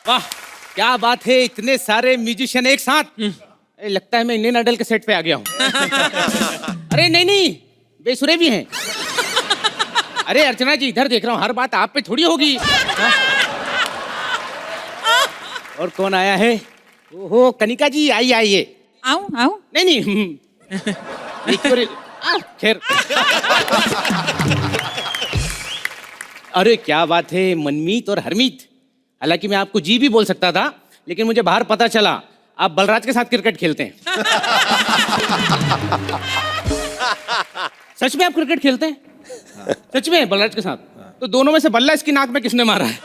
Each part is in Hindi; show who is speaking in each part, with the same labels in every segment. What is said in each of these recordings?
Speaker 1: वाह क्या बात है, इतने सारे म्यूजिशियन एक साथ। लगता है मैं इंडियन आइडल के सेट पे आ गया हूँ। अरे नहीं नहीं, बेसुरे भी हैं। अरे अर्चना जी इधर देख रहा हूँ, हर बात आप पे थोड़ी होगी। और कौन आया है? ओहो कनिका जी, आइए आइए।
Speaker 2: आऊं आऊं?
Speaker 1: नहीं नहीं खैर। अरे क्या बात है, मनमीत और हरमीत। हालांकि मैं आपको जी भी बोल सकता था, लेकिन मुझे बाहर पता चला आप बलराज के साथ क्रिकेट खेलते हैं। सच में आप क्रिकेट खेलते हैं? सच में बलराज के साथ? तो दोनों में से बल्ला इसकी नाक में किसने मारा है?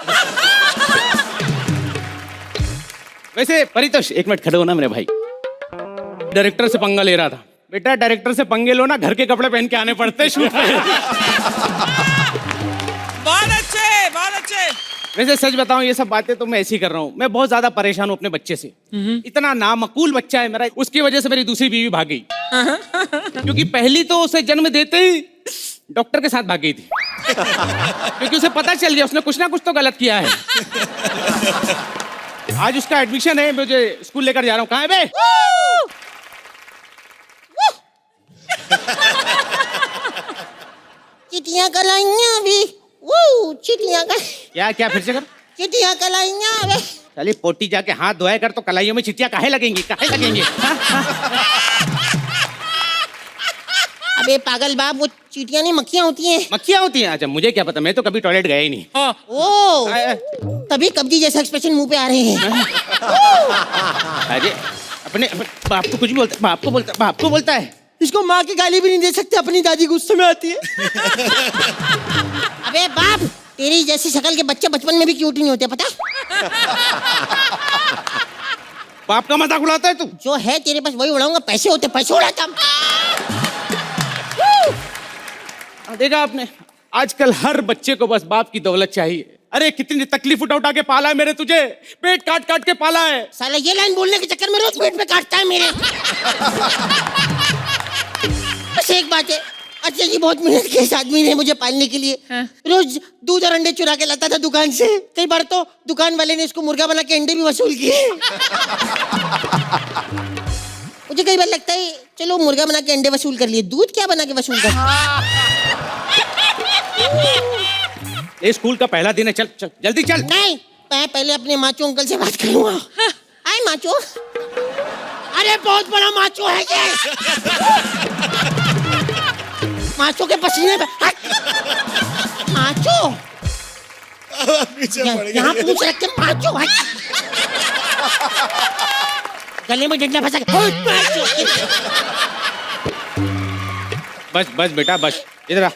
Speaker 1: वैसे परितोष एक मिनट खड़े हो ना मेरे भाई। डायरेक्टर से पंगा ले रहा था। बेटा डायरेक्टर से पंगे लो ना, घर के कपड़े पहन के आने पड़ते शूट पे।
Speaker 3: बहुत अच्छे बहुत अच्छे।
Speaker 1: वैसे सच बताऊं, ये सब बातें तो मैं ऐसी कर रहा हूँ। मैं बहुत ज्यादा परेशान हूँ अपने बच्चे से। इतना नामकूल बच्चा है मेरा, उसकी वजह से मेरी दूसरी बीवी भाग गई। क्योंकि पहली तो उसे जन्म देते ही डॉक्टर के साथ भाग गई थी। क्योंकि उसे पता चल गया उसने कुछ ना कुछ तो गलत किया है। आज उसका एडमिशन है, मुझे स्कूल लेकर जा रहा हूँ। कहाँ है बे?
Speaker 4: चिटियां कलाइयां भी, चिटियां का
Speaker 1: क्या क्या फिर से कर?
Speaker 4: चिटियां कलाइयां बे।
Speaker 1: चलिए पोटी जाके हाथ धोया कर, तो कलाइयों में चिट्टियां काहे लगेंगी, काहे लगेंगी?
Speaker 4: अबे पागल बाप, वो चीटियां नहीं मक्खियां होती हैं।
Speaker 1: मक्खियां होती हैं? अच्छा मुझे क्या पता, मैं तो कभी टॉयलेट गया ही नहीं।
Speaker 4: ओ तभी कब्जी जैसा एक्सप्रेशन मुंह पे आ रहे हैं।
Speaker 1: अरे अपने बाप को कुछ भी बोलता, बाप को बोलता है।
Speaker 4: इसको माँ की गाली भी नहीं दे सकते, अपनी दादी गुस्से में आती है। अबे बाप, तेरी जैसी शक्ल के बच्चे बचपन में भी क्यूट नहीं होते, पता?
Speaker 1: बाप का मजाक उड़ाता है तू?
Speaker 4: जो है तेरे पास वही उड़ाऊंगा, पैसे होते पैसे उड़ाता।
Speaker 1: देखा आपने, आजकल हर बच्चे को बस बाप की दौलत चाहिए। अरे कितनी तकलीफ उठा के पाला है मेरे तुझे, पेट काट काट के पाला है।
Speaker 4: साला ये लाइन बोलने के चक्कर में रोज पेट पे काटता है मेरे। बस एक बात है, अच्छा जी बहुत मेहनत के इस आदमी ने मुझे पालने के लिए। रोज दूध और अंडे चुरा के लाता था दुकान से। कई बार तो दुकान वाले ने इसको मुर्गा बना के अंडे भी वसूल किए। मुझे कई बार लगता है चलो मुर्गा बना के अंडे वसूल कर लिए, दूध क्या बना के वसूल कर।
Speaker 1: ये स्कूल का पहला दिन है, चल चल जल्दी चल।
Speaker 4: नहीं, मैं पहले अपने माचो अंकल से बात करूंगा। आए माचो। अरे बहुत बड़ा माचो है ये। माचो के पसीने पे माचो यहाँ पूछ रख के माचो है। गले में डंडा फंसा के
Speaker 1: बस बस बेटा बस, इधर आ।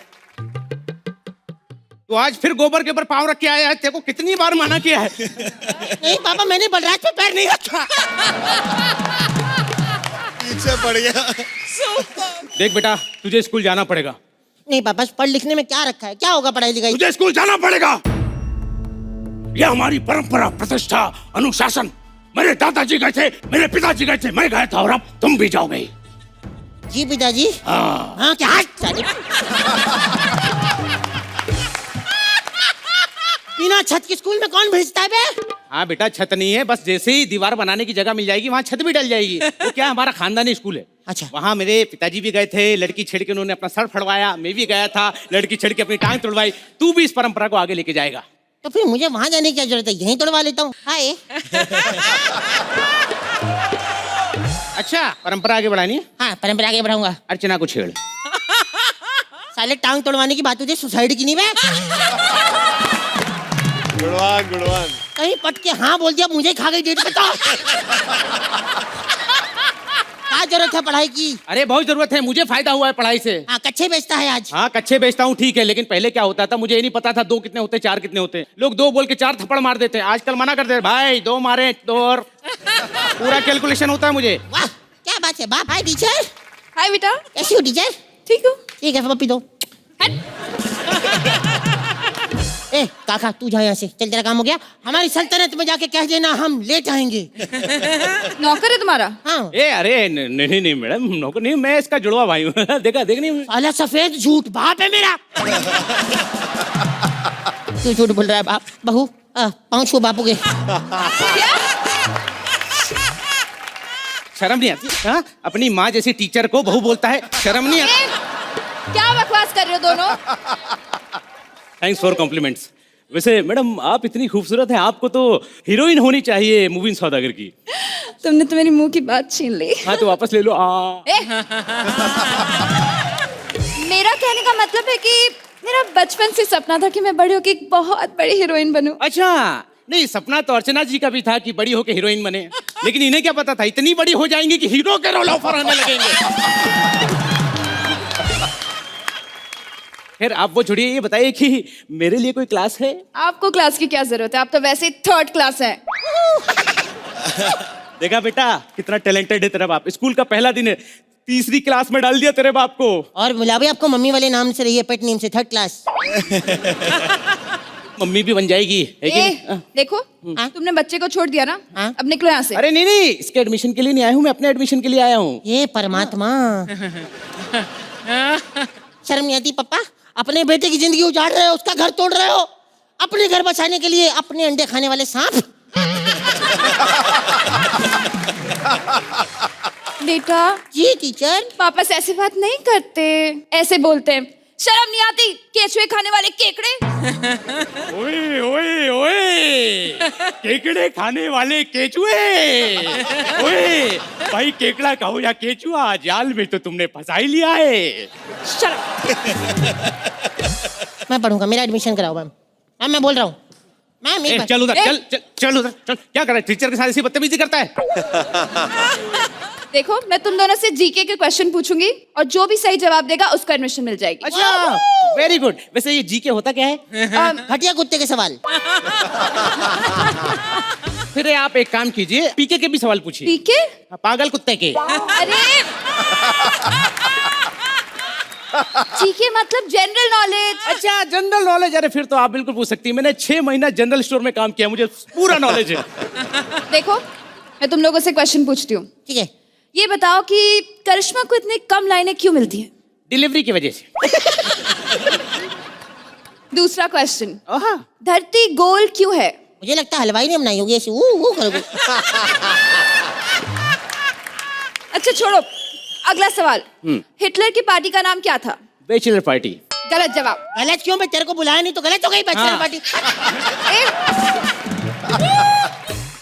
Speaker 1: तो आज फिर गोबर के ऊपर पाँव रख के आया है, तेरे को कितनी बार मना किया है?
Speaker 4: नहीं पापा, मैंने बलराज पे पैर नहीं रखा।
Speaker 5: पीछे पड़ गया।
Speaker 1: देख बेटा, तुझे स्कूल जाना पड़ेगा।
Speaker 4: नहीं पापा, पढ़ लिखने में क्या रखा है, क्या होगा पढ़ाई लिखाई?
Speaker 1: तुझे स्कूल जाना पड़ेगा। यह हमारी परंपरा, प्रतिष्ठा, अनुशासन। मेरे दादाजी गए थे, मेरे पिताजी गए थे, मैं गया था, और अब तुम भी जाओगे।
Speaker 4: जी पिताजी। हाँ क्या? बिना छत के स्कूल में कौन भेजता है बे?
Speaker 1: हाँ बेटा, छत नहीं है, बस जैसे ही दीवार बनाने की जगह मिल जाएगी वहाँ छत भी डल जाएगी। वो क्या हमारा खानदानी स्कूल है।
Speaker 4: अच्छा।
Speaker 1: वहाँ मेरे पिताजी भी गए थे, लड़की छेड़ के उन्होंने अपना सर फड़वाया। मैं भी गया था, लड़की छेड़ के अपनी टांग तोड़वाई। तू भी इस परंपरा को आगे लेके जाएगा।
Speaker 4: तो फिर मुझे वहाँ जाने की क्या जरूरत है, यहीं तोड़वा लेता हूँ। हाय।
Speaker 1: अच्छा परंपरा आगे बढ़ानी है?
Speaker 4: हाँ परंपरा आगे बढ़ाऊंगा।
Speaker 1: अर्चना को छेड़।
Speaker 4: साले टांग तोड़वाने की बात होती है, सुसाइड की नहीं बे।
Speaker 5: गुणवान गुणवान
Speaker 4: कहीं पट के हाँ बोल दिया, मुझे खा गई डेट पे। तो क्या जरूरत है पढ़ाई की?
Speaker 1: अरे बहुत जरूरत है, मुझे फायदा हुआ है पढ़ाई से।
Speaker 4: हाँ कच्चे बेचता है आज।
Speaker 1: हाँ कच्चे बेचता हूँ ठीक है, लेकिन पहले क्या होता था मुझे ये नहीं पता था 2 कितने होते, 4 कितने होते। लोग 2 बोल के 4 थप्पड़ मार देते हैं। आजकल मना कर दे भाई, 2 मारे 2 और पूरा कैलकुलेशन होता है मुझे।
Speaker 4: वाह क्या बात है बाप। हाय टीचर।
Speaker 2: हाय बेटा,
Speaker 4: कैसी हो टीचर?
Speaker 2: ठीक हो?
Speaker 4: ठीक है पप्पी दो। ए काका तू जा यहाँ से, चल तेरा काम हो गया। हमारी सल्तनत में जाके कह देना हम लेट आएंगे।
Speaker 2: नौकर है तुम्हारा?
Speaker 4: हाँ।
Speaker 1: ए अरे नहीं नहीं मैडम, नौकर नहीं, मैं इसका जुड़वा भाई हूँ। देखा देख नहीं।
Speaker 4: साला सफेद झूठ बाप है मेरा। तू झूठ बोल रहा है बाप। बहू पाँव छू बापू के।
Speaker 1: शर्म नहीं आती? हाँ, अपनी माँ जैसी टीचर को बहू बोलता है, शर्म नहीं आती?
Speaker 2: क्या बकवास कर रहे हो दोनों?
Speaker 1: Thanks for compliments. वैसे मैडम आप इतनी खूबसूरत हैं, आपको तो हीरोइन होनी चाहिए मूवी सौदागर की।
Speaker 2: तुमने तो मेरी मुंह की बात छीन ली।
Speaker 1: हाँ तो वापस ले लो।
Speaker 2: मेरा कहने का मतलब है कि मेरा बचपन से सपना था कि मैं बड़ी होकर एक बहुत बड़ी हीरोइन बनूं।
Speaker 1: अच्छा, नहीं सपना तो अर्चना जी का भी था कि बड़ी होकर हीरोइन बने, लेकिन इन्हें क्या पता था इतनी बड़ी हो जाएंगी कि हीरो के रोल ऑफर आने लगेंगे। फिर आप वो छोड़िए, ये बताइए कि मेरे लिए कोई क्लास है?
Speaker 2: आपको क्लास की क्या जरूरत है? आप तो वैसे ही 3rd क्लास हैं।
Speaker 1: देखा बेटा कितना टैलेंटेड है तेरा बाप। स्कूल का पहला दिन है, 3री क्लास में डाल दिया तेरे बाप को।
Speaker 4: और मिला भी आपको मम्मी वाले नाम से रही है, पेट नेम से 3rd क्लास।
Speaker 1: मम्मी भी बन जाएगी है कि नहीं?
Speaker 2: देखो तुमने बच्चे को छोड़ दिया ना, अब निकलो यहाँ से।
Speaker 1: अरे नहीं नहीं, इसके एडमिशन के लिए नहीं आया हूँ मैं, अपने एडमिशन के लिए आया हूँ।
Speaker 4: ये परमात्मा, शर्म नहीं आती पापा? अपने बेटे की जिंदगी उजाड़ रहे हो, उसका घर तोड़ रहे हो, अपने घर बचाने के लिए अपने अंडे खाने वाले सांप।
Speaker 2: बेटा
Speaker 4: जी टीचर।
Speaker 2: पापा से ऐसी बात नहीं करते, ऐसे बोलते हैं। शर्म नहीं आती? केचुए खाने वाले केकड़े।
Speaker 1: ओए ओए ओए, केकड़े खाने वाले केचुए। ओए भाई, केकड़ा कहो या केचुआ, जाल में तो तुमने फंसा ही लिया है।
Speaker 4: मैं पढ़ूंगा, मेरा एडमिशन कराओ मैम। मैम मैं बोल रहा हूँ मैम। एक बार-
Speaker 1: चल उधर, चल चल चल उधर चल। क्या कर रहा है? टीचर के साथ ऐसी बदतमीजी करता है?
Speaker 2: देखो मैं तुम दोनों से जीके के क्वेश्चन पूछूंगी और जो भी सही जवाब देगा उसको एडमिशन मिल जाएगी।
Speaker 1: अच्छा, वेरी गुड। वैसे ये जीके होता क्या है?
Speaker 4: हटिया कुत्ते के सवाल।
Speaker 1: फिर आप एक काम कीजिए, पीके के भी सवाल पूछिए।
Speaker 2: पीके?
Speaker 1: पागल कुत्ते के।
Speaker 2: अरे जीके मतलब जनरल नॉलेज।
Speaker 1: अच्छा, जनरल नॉलेज। अरे फिर तो आप बिल्कुल पूछ सकती हैं, मैंने 6 महीना जनरल स्टोर में काम किया, मुझे पूरा नॉलेज है।
Speaker 2: देखो मैं तुम लोगों से क्वेश्चन पूछती हूँ,
Speaker 4: ठीक है।
Speaker 2: ये बताओ कि करिश्मा को इतनी कम लाइनें क्यों मिलती हैं?
Speaker 1: डिलीवरी की वजह से।
Speaker 2: दूसरा क्वेश्चन,
Speaker 1: ओहा,
Speaker 2: धरती गोल क्यों है?
Speaker 4: मुझे लगता है हलवाई ने बनाई होगी ऐसी ऊ करोगे।
Speaker 2: अच्छा छोड़ो, अगला सवाल, हिटलर की पार्टी का नाम क्या था?
Speaker 1: Bachelor party.
Speaker 2: गलत जवाब।
Speaker 4: गलत क्यों? मैं तेरे को बुलाया नहीं तो गलत हो गई बैचलर
Speaker 1: हाँ।
Speaker 4: पार्टी।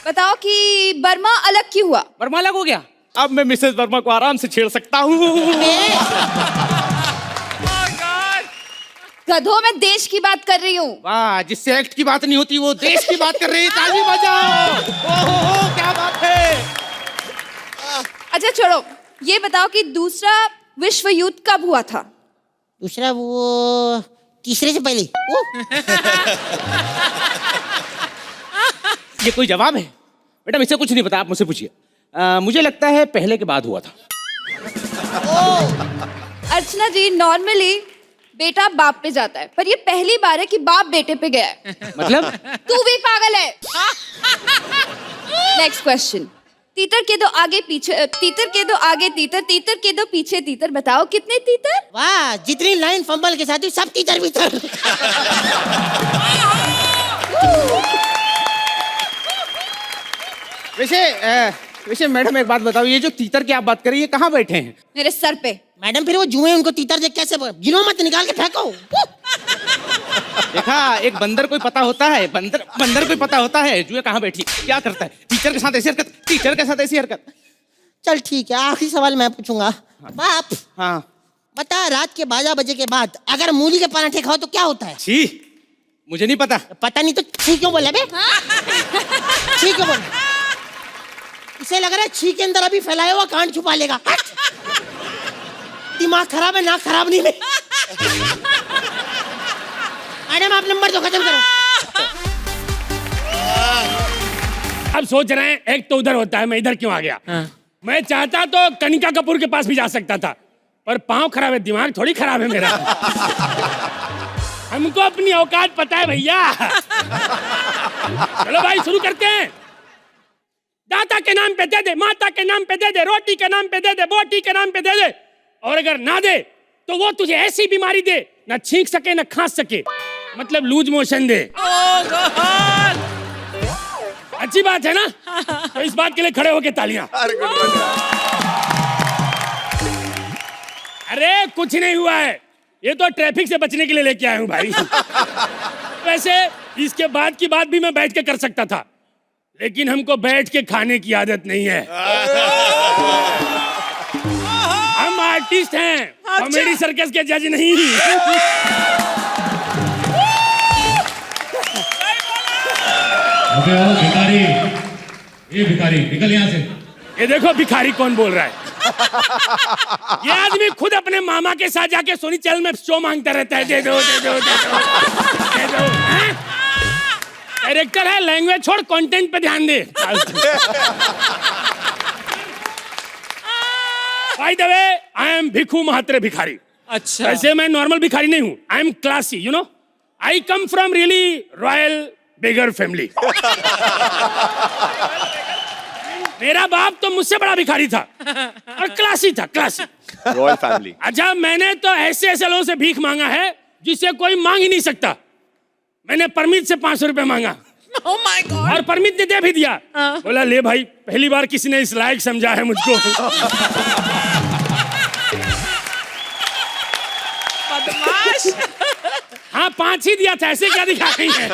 Speaker 2: बताओ कि बर्मा अलग क्यों हुआ?
Speaker 1: वर्मा अलग हो गया? अब मैं मिसेस वर्मा को आराम से छेड़ सकता हूँ।
Speaker 2: गधों में देश की बात कर रही हूँ।
Speaker 1: वाह, जिससे एक्ट की बात नहीं होती वो देश की बात कर रही है। ताली बजाओ। ओहो, क्या बात है।
Speaker 2: अच्छा छोड़ो, ये बताओ कि दूसरा विश्व युद्ध कब हुआ था?
Speaker 4: दूसरा वो तीसरे से पहले।
Speaker 1: ये कोई जवाब है? बेटा मुझसे कुछ नहीं पता, आप मुझसे पूछिए। मुझे लगता है पहले के बाद हुआ था।
Speaker 2: अर्चना जी, नॉर्मली बेटा बाप पे जाता है, पर ये पहली बार है कि बाप बेटे पे गया है।
Speaker 1: मतलब?
Speaker 2: तू भी पागल है। नेक्स्ट क्वेश्चन, तीतर के दो आगे पीछे, तीतर के दो आगे तीतर, तीतर के दो पीछे तीतर, बताओ कितने तीतर?
Speaker 4: वाह, जितनी लाइन फंबल के साथ हुई सब तीतर भीतर।
Speaker 1: वैसे मैडम एक बात बताओ, ये जो तीतर की आप बात कर रही है कहाँ बैठे हैं?
Speaker 2: मेरे सर पे।
Speaker 4: मैडम फिर वो जुए उनको तीतर देख कैसे गिनो मत, निकाल के फेंको।
Speaker 1: देखा, एक बंदर कोई पता होता है, बंदर कोई पता होता है जुए कहाँ बैठी क्या करता है। टीचर के साथ ऐसी हरकत, टीचर के साथ ऐसी हरकत।
Speaker 4: चल ठीक है, आखिरी सवाल मैं पूछूंगा। बाप
Speaker 1: हाँ,
Speaker 4: बता, रात के 12 बजे के बाद अगर मूली के पराठे खाओ तो क्या होता है?
Speaker 1: छी, मुझे नहीं पता।
Speaker 4: पता नहीं तो छी क्यों बोला बे? छी क्यों बोला? इसे लग रहा है छी के अंदर अभी फैलाया हुआ कांड छुपा लेगा। दिमाग खराब है, ना खराब नहीं है। मैडम आप नंबर दो, खत्म करो।
Speaker 6: अब सोच रहे हैं एक तो उधर होता है, मैं इधर क्यों आ गया? मैं चाहता तो कनिका कपूर के पास भी जा सकता था, पर पाँव खराब है, दिमाग थोड़ी खराब है मेरा। हमको अपनी औकात पता है भैया। चलो भाई शुरू करते हैं। दाता के नाम पे दे दे, माता के नाम पे दे दे, रोटी के नाम पे दे दे, बोटी के नाम पे दे दे, और अगर ना दे तो वो तुझे ऐसी बीमारी दे ना छींक सके ना खांस सके, मतलब लूज मोशन दे।
Speaker 3: Oh God!
Speaker 6: सच्ची बात है ना? तो इस बात के लिए खड़े होके तालियां।
Speaker 5: अरे गुडवन यार।
Speaker 6: अरे कुछ नहीं हुआ है, ये तो ट्रैफिक से बचने के लिए लेके आया हूँ भाई। वैसे इसके बाद की बात भी मैं बैठ के कर सकता था, लेकिन हमको बैठ के खाने की आदत नहीं है। हम आर्टिस्ट हैं, कॉमेडी सर्कस के जज नहीं।
Speaker 7: अबे ओ भिखारी, ये भिखारी निकल यहाँ से।
Speaker 6: ये देखो भिखारी कौन बोल रहा है। ये आदमी खुद अपने मामा के साथ जाके सोनी चैनल में शो मांगता रहता है, दे दो दे दो दे दो दे दो। डायरेक्टर है, लैंग्वेज छोड़, कंटेंट पे ध्यान दे। By the way, I am Bhikhu Mhatre भिखारी।
Speaker 3: अच्छा।
Speaker 6: वैसे मैं नॉर्मल भिखारी नहीं हूँ, I am classy, you know. I come from really royal beggar family. मेरा बाप तो मुझसे बड़ा भिखारी था और क्लासी था, क्लासी।
Speaker 5: Royal family.
Speaker 6: अच्छा, मैंने तो ऐसे ऐसे लोगों से भीख मांगा है जिसे कोई मांग ही नहीं सकता। मैंने परमित से 500 रुपए मांगा
Speaker 3: Oh my God!
Speaker 6: और परमित ने दे भी दिया। बोला ले भाई, पहली बार किसी ने इस लायक समझा है मुझको।
Speaker 3: बदमाश।
Speaker 6: हाँ 5 ही दिया था, ऐसे क्या दिखा रही है।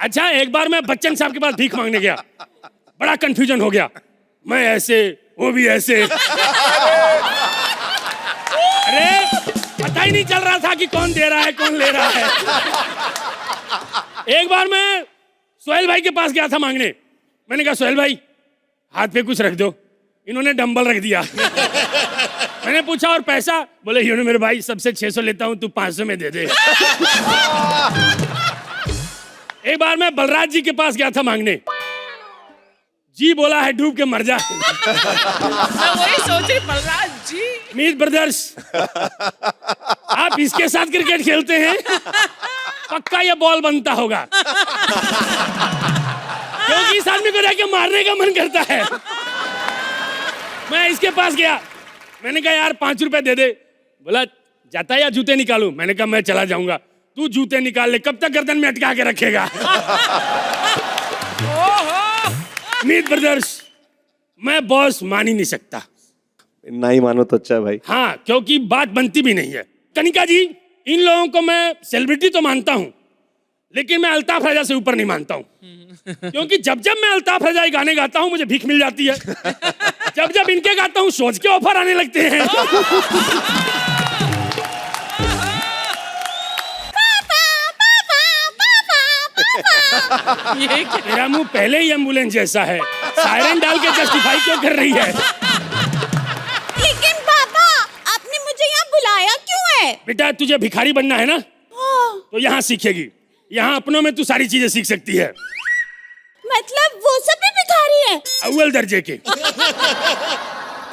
Speaker 6: अच्छा, एक बार मैं बच्चन साहब के पास भीख मांगने गया, बड़ा कंफ्यूजन हो गया। मैं ऐसे, वो भी ऐसे। अरे पता ही नहीं चल रहा था कि कौन दे रहा है कौन ले रहा है। एक बार मैं सोहेल भाई के पास गया था मांगने। मैंने कहा सोहेल भाई हाथ पे कुछ रख दो। इन्होंने डंबल रख दिया। मैंने पूछा और पैसा? बोले ये मेरे भाई, सबसे 600 लेता हूं, तू 500 में दे दे। एक बार मैं बलराज जी के पास गया था मांगने। जी बोला है डूब के मर जा।
Speaker 3: मैं वही सोच रही, बलराज जी।
Speaker 6: मीत ब्रदर्स, आप इसके साथ क्रिकेट खेलते हैं? पक्का ये बॉल बनता होगा, क्योंकि इस आदमी को जाके मारने का मन करता है। मैं इसके पास गया, मैंने कहा यार 5 रुपए दे दे। बोला जाता है या जूते निकालूं? मैंने कहा मैं चला जाऊंगा, तू जूते निकाल ले, कब तक गर्दन में अटका के रखेगा। मीत ब्रदर्स, मैं बॉस मान ही नहीं सकता।
Speaker 5: ना ही मानो तो अच्छा है भाई।
Speaker 6: हाँ, क्योंकि बात बनती भी नहीं है। कनिका जी, इन लोगों को मैं सेलिब्रिटी तो मानता हूँ, लेकिन मैं अल्ताफ राजा से ऊपर नहीं मानता हूँ। क्योंकि जब जब मैं अल्ताफ राजा के गाने गाता हूँ मुझे भीख मिल जाती है। जब जब इनके गाता हूँ सोच के ऑफर आने लगते हैं।
Speaker 3: ये क्या?
Speaker 6: मेरा मुंह पहले ही एम्बुलेंस जैसा है, सायरन डाल के जस्टिफाई क्यों कर रही है?
Speaker 2: लेकिन पापा, आपने मुझे यहाँ बुलाया क्यों है?
Speaker 6: बेटा तुझे भिखारी बनना है ना, तो यहाँ सीखेगी। यहाँ अपनों में तू सारी चीजें सीख सकती है।
Speaker 2: मतलब वो सब भी भिखारी है?
Speaker 6: अव्वल दर्जे के।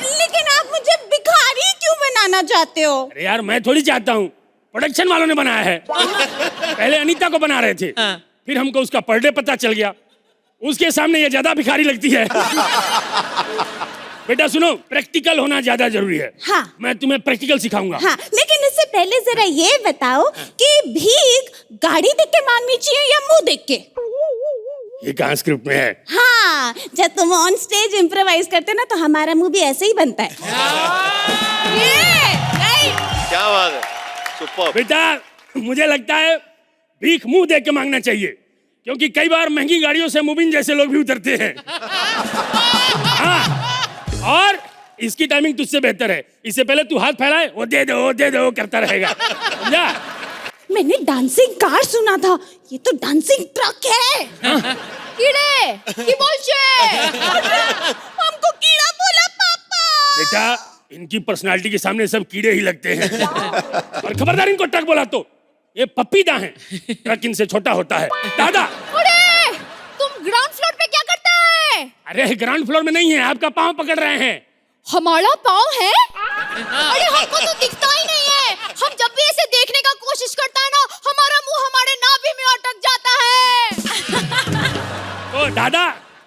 Speaker 2: लेकिन आप मुझे भिखारी क्यों बनाना चाहते हो?
Speaker 6: अरे यार मैं थोड़ी चाहता हूँ, प्रोडक्शन वालों ने बनाया है। पहले अनीता को बना रहे थे, फिर हमको उसका पर डे पता चल गया, उसके सामने ये ज्यादा भिखारी लगती है। बेटा सुनो, प्रैक्टिकल होना ज्यादा जरूरी है।
Speaker 2: हाँ।
Speaker 6: मैं तुम्हें प्रैक्टिकल सिखाऊंगा।
Speaker 2: हाँ, लेकिन इससे पहले जरा ये बताओ कि भीख गाड़ी देख के मांगनी चाहिए या मुंह देख के?
Speaker 6: ये कहाँ स्क्रिप्ट में है?
Speaker 2: हाँ, जब तुम ऑन स्टेज इम्प्रोवाइज करते ना तो हमारा मुंह भी ऐसे ही बनता है। ये, नहीं।
Speaker 5: क्या बात है, सुपर।
Speaker 6: बेटा मुझे लगता है भीख मुंह देख के मांगना चाहिए, क्योंकि कई बार महंगी गाड़ियों से मुबिन जैसे लोग भी उतरते हैं। हाँ, और इसकी टाइमिंग तुझसे बेहतर है। इससे पहले तू हाथ फैलाए, वो दे दो करता रहेगा, समझा?
Speaker 2: मैंने डांसिंग कार सुना था, ये तो डांसिंग ट्रक है। कीड़े की बोलचे। हमको कीड़ा बोला पापा।
Speaker 6: बेटा इनकी पर्सनालिटी के सामने सब कीड़े ही लगते हैं। और खबरदार इनको ट्रक बोला तो ये पपीता है, ट्रक इनसे छोटा होता है। दादा,
Speaker 2: अरे तुम ग्राउंड फ्लोर पे क्या करता है?
Speaker 6: अरे ग्राउंड फ्लोर में नहीं है, आपका पाँव पकड़ रहे हैं।
Speaker 2: हमारा पाँव है? अरे हमको तो दिखता ही नहीं है। हम जब भी ऐसे देखने का कोशिश करता है ना, हमारा मुंह हमारे नाभि में अटक जाता है।
Speaker 6: तो दादा,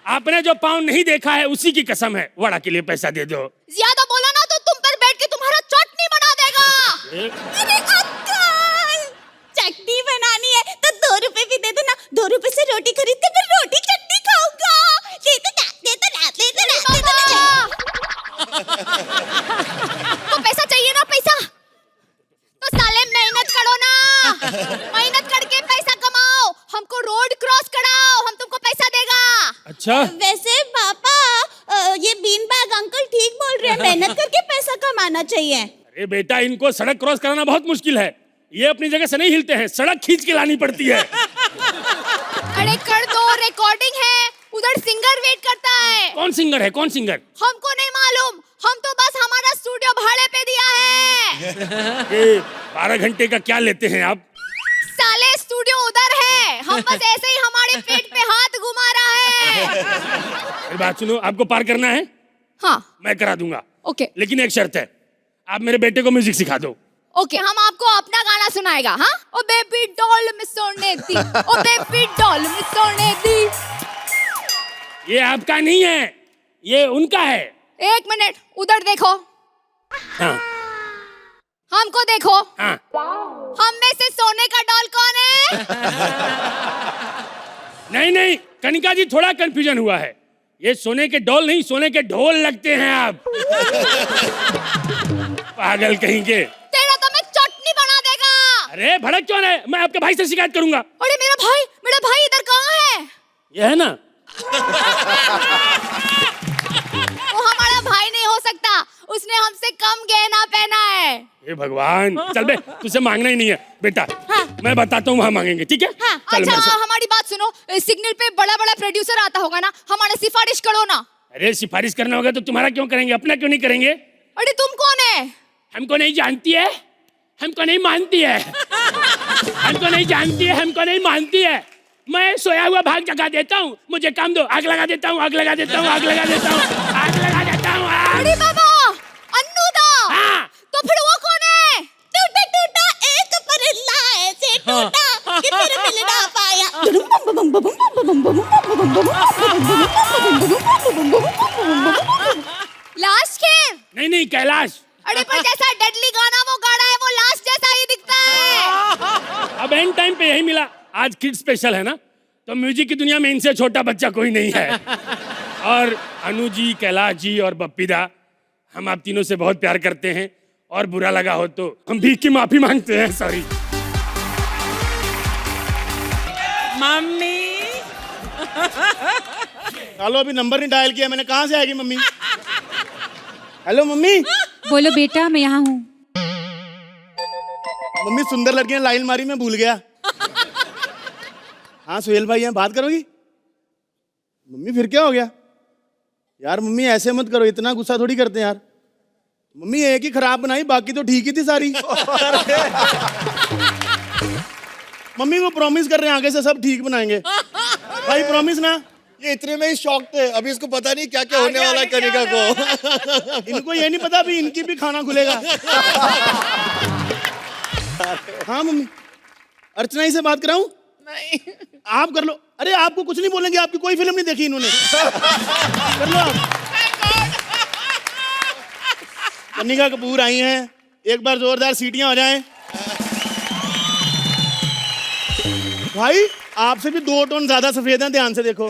Speaker 6: आपने जो पाँव नहीं देखा है उसी की कसम है। वड़ा के लिए पैसा दे दो।
Speaker 2: ज्यादा बोला ना तो तुम पर बैठ के तुम्हारा चटनी बना देगा। अरे अंकल, चटनी बनानी है तो 2 रुपए भी दे दो ना। 2 रुपए से रोटी खरीदते फिर
Speaker 6: अच्छा
Speaker 2: वैसे पापा ये बीन बैग अंकल ठीक बोल रहे हैं, मेहनत करके पैसा कमाना चाहिए।
Speaker 6: अरे बेटा, इनको सड़क क्रॉस कराना बहुत मुश्किल है, ये अपनी जगह से नहीं हिलते हैं, सड़क खींच के लानी पड़ती है।
Speaker 2: अरे कर दो, रिकॉर्डिंग है, उधर सिंगर वेट करता है।
Speaker 6: कौन सिंगर है, कौन सिंगर?
Speaker 2: हमको नहीं मालूम, हम तो बस हमारा स्टूडियो भाड़े पे दिया है।
Speaker 6: ये 12 घंटे का क्या लेते हैं आप?
Speaker 2: साले स्टूडियो उधर है, हम बस ऐसे ही हमारे पेट पे हाथ घुमा रहा है।
Speaker 6: मेरी बात सुनो, आपको पार करना है?
Speaker 2: हाँ
Speaker 6: मैं करा दूंगा,
Speaker 2: ओके
Speaker 6: लेकिन एक शर्त है, आप मेरे बेटे को म्यूजिक सिखा दो।
Speaker 2: ओके, हम आपको अपना गाना सुनाएगा। हाँ, ओ बेबी डॉल में सोने दी, ओ बेबी डॉल में सोने दी।
Speaker 6: ये आपका नहीं है, ये उनका है।
Speaker 2: एक मिनट, उधर देखो,
Speaker 6: हाँ
Speaker 2: हमको देखो।
Speaker 6: हाँ।
Speaker 2: हम में से सोने का डॉल कौन है?
Speaker 6: नहीं नहीं कनिका जी, थोड़ा कंफ्यूजन हुआ है, ये सोने के डॉल नहीं, सोने के ढोल लगते हैं आप। पागल कहीं के।
Speaker 2: तेरा तो मैं चटनी बना देगा।
Speaker 6: अरे भड़क क्यों रहे, मैं आपके भाई से शिकायत करूंगा।
Speaker 2: अरे मेरा भाई इधर कहाँ है?
Speaker 6: ये है ना,
Speaker 2: वो हमारा भाई नहीं हो सकता, उसने हमसे कम गहना पहना है।
Speaker 6: हे भगवान, चल बे, तुझसे मांगना ही नहीं है बेटा।
Speaker 2: हाँ।
Speaker 6: मैं बताता हूँ, वहाँ मांगेंगे, ठीक है?
Speaker 2: हाँ,
Speaker 6: चल
Speaker 2: अच्छा
Speaker 6: मेरे साथ।
Speaker 2: हमारी बात सुनो, सिग्नल पे बड़ा बड़ा प्रोड्यूसर आता होगा ना, हमारा सिफारिश करो ना।
Speaker 6: अरे सिफारिश करना होगा तो तुम्हारा क्यों करेंगे, अपना क्यों नहीं करेंगे?
Speaker 2: अरे तुम कौन है?
Speaker 6: हमको नहीं जानती है, हमको नहीं मानती है, हमको नहीं जानती है, हमको नहीं मानती है। मैं सोया हुआ भाग जगा देता हूँ, मुझे काम दो, आग लगा देता हूँ, आग लगा देता हूँ, आग लगा देता हूँ, आग लगा देता हूँ।
Speaker 2: अरे बाबा, अन्नू दा।
Speaker 6: हाँ।
Speaker 2: तो फिर वो कौन है? टूटा टूटा एक परिल्ला ऐसे टूटा कि फिर मिल ना पाया। लास्ट खेर?
Speaker 6: नहीं नहीं कैलाश।
Speaker 2: अरे पर जैसा डेडली गाना वो गा रहा है, वो लास्ट जैसा ही दिखता है।
Speaker 6: अब एंड टाइम पे यही मिला, आज किड स्पेशल है ना, तो म्यूजिक की दुनिया में इनसे छोटा बच्चा कोई नहीं है। और अनु जी, कैलाश जी और बप्पीदा, हम आप तीनों से बहुत प्यार करते हैं, और बुरा लगा हो तो हम भीख की माफी मांगते हैं, सॉरी।
Speaker 3: मम्मी
Speaker 8: हेलो, अभी नंबर नहीं डायल किया मैंने, कहाँ से आएगी मम्मी? Hello mummy.
Speaker 9: बोलो बेटा, मैं यहाँ हूँ।
Speaker 8: मम्मी सुंदर लड़कियां लाइन मारी, मैं भूल गया। हाँ सुहेल भाई, यहाँ बात करोगी? मम्मी फिर क्या हो गया यार? मम्मी ऐसे मत करो, इतना गुस्सा थोड़ी करते हैं यार। मम्मी एक ही खराब बनाई, बाकी तो ठीक ही थी सारी। मम्मी वो प्रॉमिस कर रहे हैं आगे से सब ठीक बनाएंगे। भाई प्रॉमिस ना?
Speaker 5: ये इतने में ही शॉक थे, अभी इसको पता नहीं क्या क्या होने वाला है कनिका को।
Speaker 8: इनको ये नहीं पता अभी इनकी भी खाना खुलेगा। हाँ मम्मी, अर्चना ही से बात कराऊं?
Speaker 3: नहीं,
Speaker 8: आप कर लो। अरे आपको कुछ नहीं बोलेंगे, आपकी कोई फिल्म नहीं देखी इन्होंने। कर लो आप। कनिका कपूर आई हैं, एक बार जोरदार सीटियां हो जाएं। भाई आपसे भी 2 टोन ज्यादा सफेद हैं, ध्यान से देखो।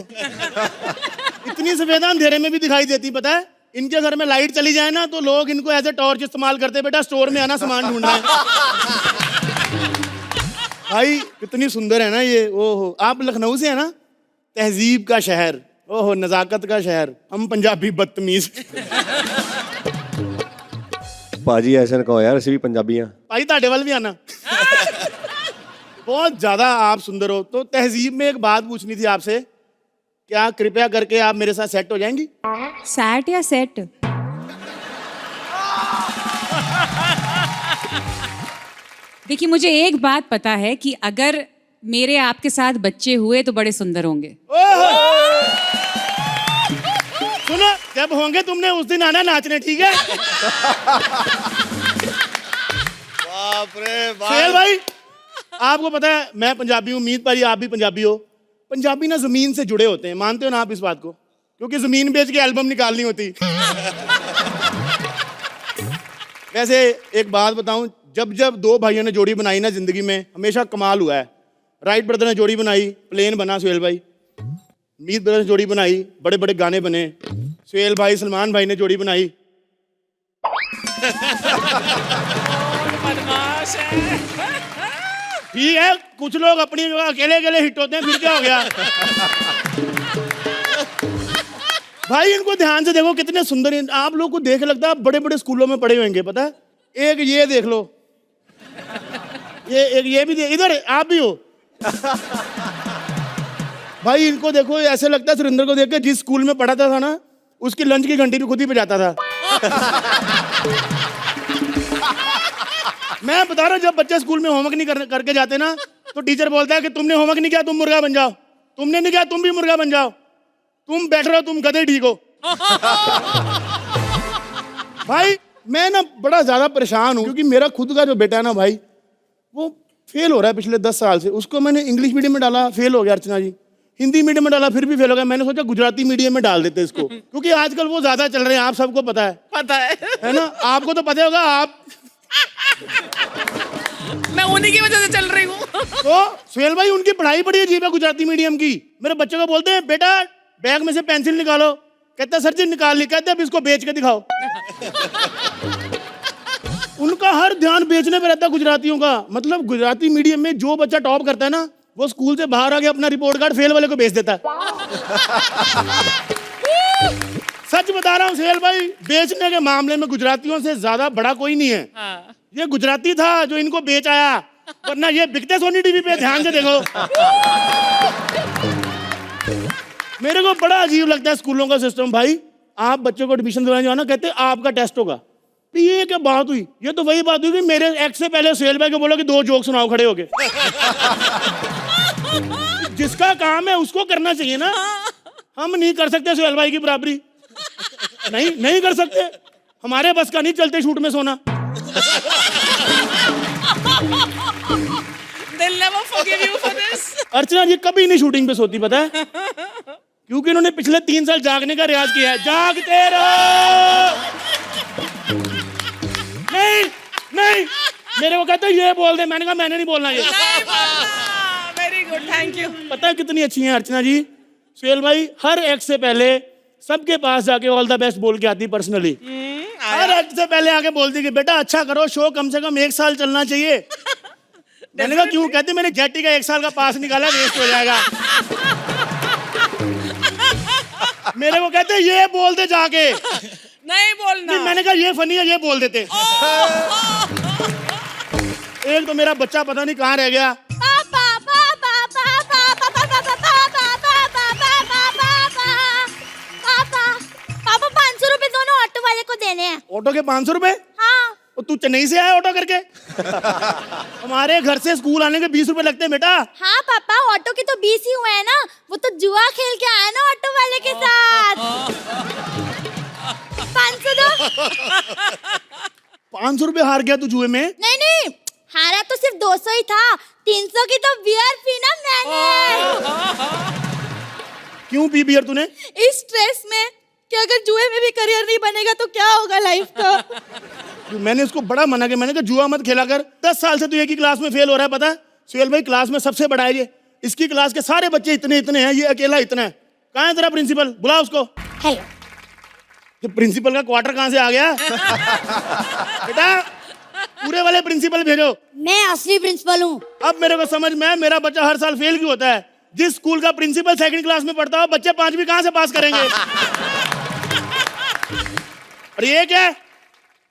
Speaker 8: इतनी सफेद अंधेरे में भी दिखाई देती, पता है? इनके घर में लाइट चली जाए ना तो लोग इनको एज ए टॉर्च इस्तेमाल करते, बेटा स्टोर में आना सामान ढूंढना है। भाई कितनी सुंदर है ना ये। ओहो, आप लखनऊ से है ना? तहजीब का शहर, ओहो नजाकत का शहर। हम पंजाबी बदतमीज।
Speaker 5: पाजी ऐसा ना कहो यार, ऐसे भी पंजाबी हैं।
Speaker 8: भाई ताड़े वाल भी आना। बहुत ज्यादा आप सुंदर हो। तो तहजीब में एक बात पूछनी थी आपसे, क्या कृपया करके आप मेरे साथ सेट हो जाएंगी?
Speaker 9: सैट या सेट? देखिए, मुझे एक बात पता है कि अगर मेरे आपके साथ बच्चे हुए तो बड़े सुंदर होंगे।
Speaker 8: सुनो, जब होंगे तुमने उस दिन आना नाचने, ठीक है?
Speaker 5: बाप रे
Speaker 8: सुहेल भाई, आपको पता है मैं पंजाबी हूँ, उम्मीद पर आप भी पंजाबी हो। पंजाबी ना जमीन से जुड़े होते हैं, मानते हो ना आप इस बात को? क्योंकि जमीन बेच के एल्बम निकालनी होती। वैसे एक बात बताऊं, जब जब 2 भाइयों ने जोड़ी बनाई ना जिंदगी में, हमेशा कमाल हुआ है। राइट ब्रदर ने जोड़ी बनाई, प्लेन बना सुहेल भाई। मीत ब्रदर ने जोड़ी बनाई, बड़े बड़े गाने बने। सुहेल भाई सलमान भाई ने जोड़ी बनाई।
Speaker 3: बदमाश है।
Speaker 8: ठीक है, कुछ लोग अपनी जगह अकेले अकेले हिट होते हैं, फिर क्या हो गया? भाई इनको ध्यान से देखो कितने सुंदर हैं। आप लोग को देख लगता है आप बड़े बड़े स्कूलों में पढ़े होंगे, पता है। एक ये देख लो, ये भी इधर आप भी हो। भाई इनको देखो, ऐसे लगता है सुरेंद्र को देख के जिस स्कूल में पढ़ाता था ना उसकी लंच की घंटी भी खुद ही बजाता था। मैं बता रहा हूँ, जब बच्चे स्कूल में होमवर्क नहीं करके जाते ना तो टीचर बोलता है कि तुमने होमवर्क नहीं किया तुम मुर्गा बन जाओ, तुमने नहीं किया तुम भी मुर्गा बन जाओ, तुम बैठ रहे हो तुम गधे ठीक हो। भाई मैं ना बड़ा ज्यादा परेशान हूँ क्योंकि मेरा खुद का जो बेटा है ना भाई वो फेल हो रहा है पिछले 10 साल से। उसको मैंने इंग्लिश मीडियम में डाला, फेल हो गया अर्चना जी। हिंदी मीडियम में डाला, फिर भी फेल हो गया। मैंने सोचा गुजराती मीडियम में डाल देते इसको, क्योंकि आजकल वो ज्यादा चल रहे हैं, आप सबको पता है ना। आपको तो पता होगा, आप
Speaker 3: मैं उन्हीं की वजह से चल रही हूँ।
Speaker 8: तो सुहेल भाई उनकी पढ़ाई बड़ी अजीब है गुजराती मीडियम की। मेरे बच्चे को बोलते हैं बेटा बैग में से पेंसिल निकालो, कहता है सर जी निकाल ली, कहते अब इसको बेच के दिखाओ। उनका हर ध्यान बेचने पे रहता है गुजरातियों का। मतलब गुजराती मीडियम में जो बच्चा टॉप करता है ना वो स्कूल से बाहर आके अपना रिपोर्ट कार्ड फेल वाले को बेच देता है। सच बता रहा हूँ सुहेल भाई, बेचने के मामले में गुजरातियों से ज्यादा बड़ा कोई नहीं है। ये गुजराती था जो इनको बेच आया, वरना ये बिकते सोनी टीवी पे, ध्यान से देखो। मेरे को बड़ा अजीब लगता है स्कूलों का सिस्टम भाई। आप बच्चों को एडमिशन दिलाने जाओ ना, कहते हैं आपका टेस्ट होगा। तो ये क्या बात हुई? ये तो वही बात हुई कि मेरे एक्स से पहले सुहेल भाई को बोलो कि 2 जोक सुनाओ खड़े होके। जिसका काम है उसको करना चाहिए ना। हम नहीं कर सकते सुहेल भाई की बराबरी, नहीं कर सकते। हमारे बस का नहीं चलते शूट में सोना।
Speaker 3: They'll never forgive you for this.
Speaker 8: अर्चना जी कभी नहीं शूटिंग पे सोती, पता है क्योंकि इन्होंने पिछले 3 साल जागने का रियाज किया है। जागते रहो। नहीं मेरे को कहते ये बोल दे, मैंने कहा मैंने नहीं बोलना ये।
Speaker 3: Very good, thank you.
Speaker 8: पता है कितनी अच्छी हैं अर्चना जी। सुहेल भाई हर एक्ट से पहले सबके पास जाके ऑल द बेस्ट बोल के आती पर्सनली। हर एक्ट से पहले आके बोलती कि बेटा अच्छा करो, शो कम से कम 1 साल चलना चाहिए। मैंने कहा क्यों? कहते मैंने जेटी का 1 साल का पास निकाला, वेस्ट हो जाएगा। मेरे को कहते ये बोल दे जाके।
Speaker 3: नहीं बोलना।
Speaker 8: नहीं, मैंने कहा ये फनी है, ये बोल देते। एक तो मेरा बच्चा पता नहीं कहाँ रह गया।
Speaker 2: पापा 500 रुपए दोनों ऑटो वाले को देने हैं।
Speaker 8: ऑटो के 500 रुपए?
Speaker 2: हाँ।
Speaker 8: और तू चेन्नई से आया ऑटो करके? हमारे घर से स्कूल आने के 20 रुपए लगते हैं बेटा।
Speaker 2: हाँ पापा, ऑटो के तो 20 ही हुए हैं ना, वो तो जुआ खेल के आया ना ऑटो वाले के साथ। 500 दो।
Speaker 8: 500 रुपए हार गया तू जुए में?
Speaker 2: नहीं, हारा तो सिर्फ 200 ही था। 300 की तो बियर पी ना मैंने।
Speaker 8: क्यों पी बियर तूने?
Speaker 2: इस स्ट्रेस में कि अगर जुए में भी करियर नहीं बनेगा तो क्या होगा लाइफ का।
Speaker 8: मैंने उसको बड़ा मना किया, मैंने कहा जुआ मत खेला कर। 10 साल से तू एक ही क्लास में फेल हो रहा है, पता है? सुहेल भाई क्लास में सबसे बड़ा है ये। इसकी क्लास के सारे बच्चे इतने हैं, ये अकेला इतना है। कहाँ है तेरा प्रिंसिपल? बुला उसको।
Speaker 2: हेलो।
Speaker 8: तो प्रिंसिपल का क्वार्टर कहाँ से आ गया? बेटा पूरे वाले प्रिंसिपल भेजो।
Speaker 2: मैं असली प्रिंसिपल हूँ।
Speaker 8: अब मेरे को समझ में आया मेरा बच्चा हर साल फेल क्यों होता है। जिस स्कूल का प्रिंसिपल 2nd क्लास में पढ़ता हो, बच्चे 5वीं कहाँ से पास करेंगे? और ये क्या है?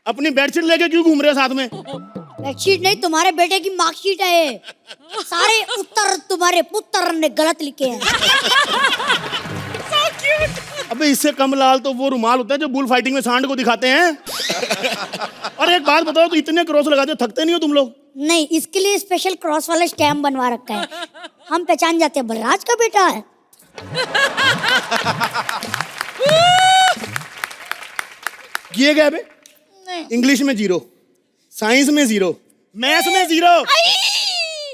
Speaker 8: अपनी बेडशीट लेके क्यों घूम रहे हो साथ में?
Speaker 2: बेडशीट नहीं, तुम्हारे बेटे की मार्कशीट है ये। सारे उत्तर तुम्हारे पुत्र ने गलत लिखे हैं।
Speaker 8: अबे इससे कम लाल तो वो रुमाल होता है जो बुल फाइटिंग में सांड को दिखाते हैं। और एक बात बताओ, तो इतने क्रॉस लगाते हो, थकते नहीं हो तुम लोग?
Speaker 2: नहीं, इसके लिए स्पेशल क्रॉस वाला स्टैम्प बनवा रखा है। हम पहचान जाते हैं बलराज का बेटा है।
Speaker 8: ये क्या बे? इंग्लिश में 0, साइंस में 0, मैथ्स में 0।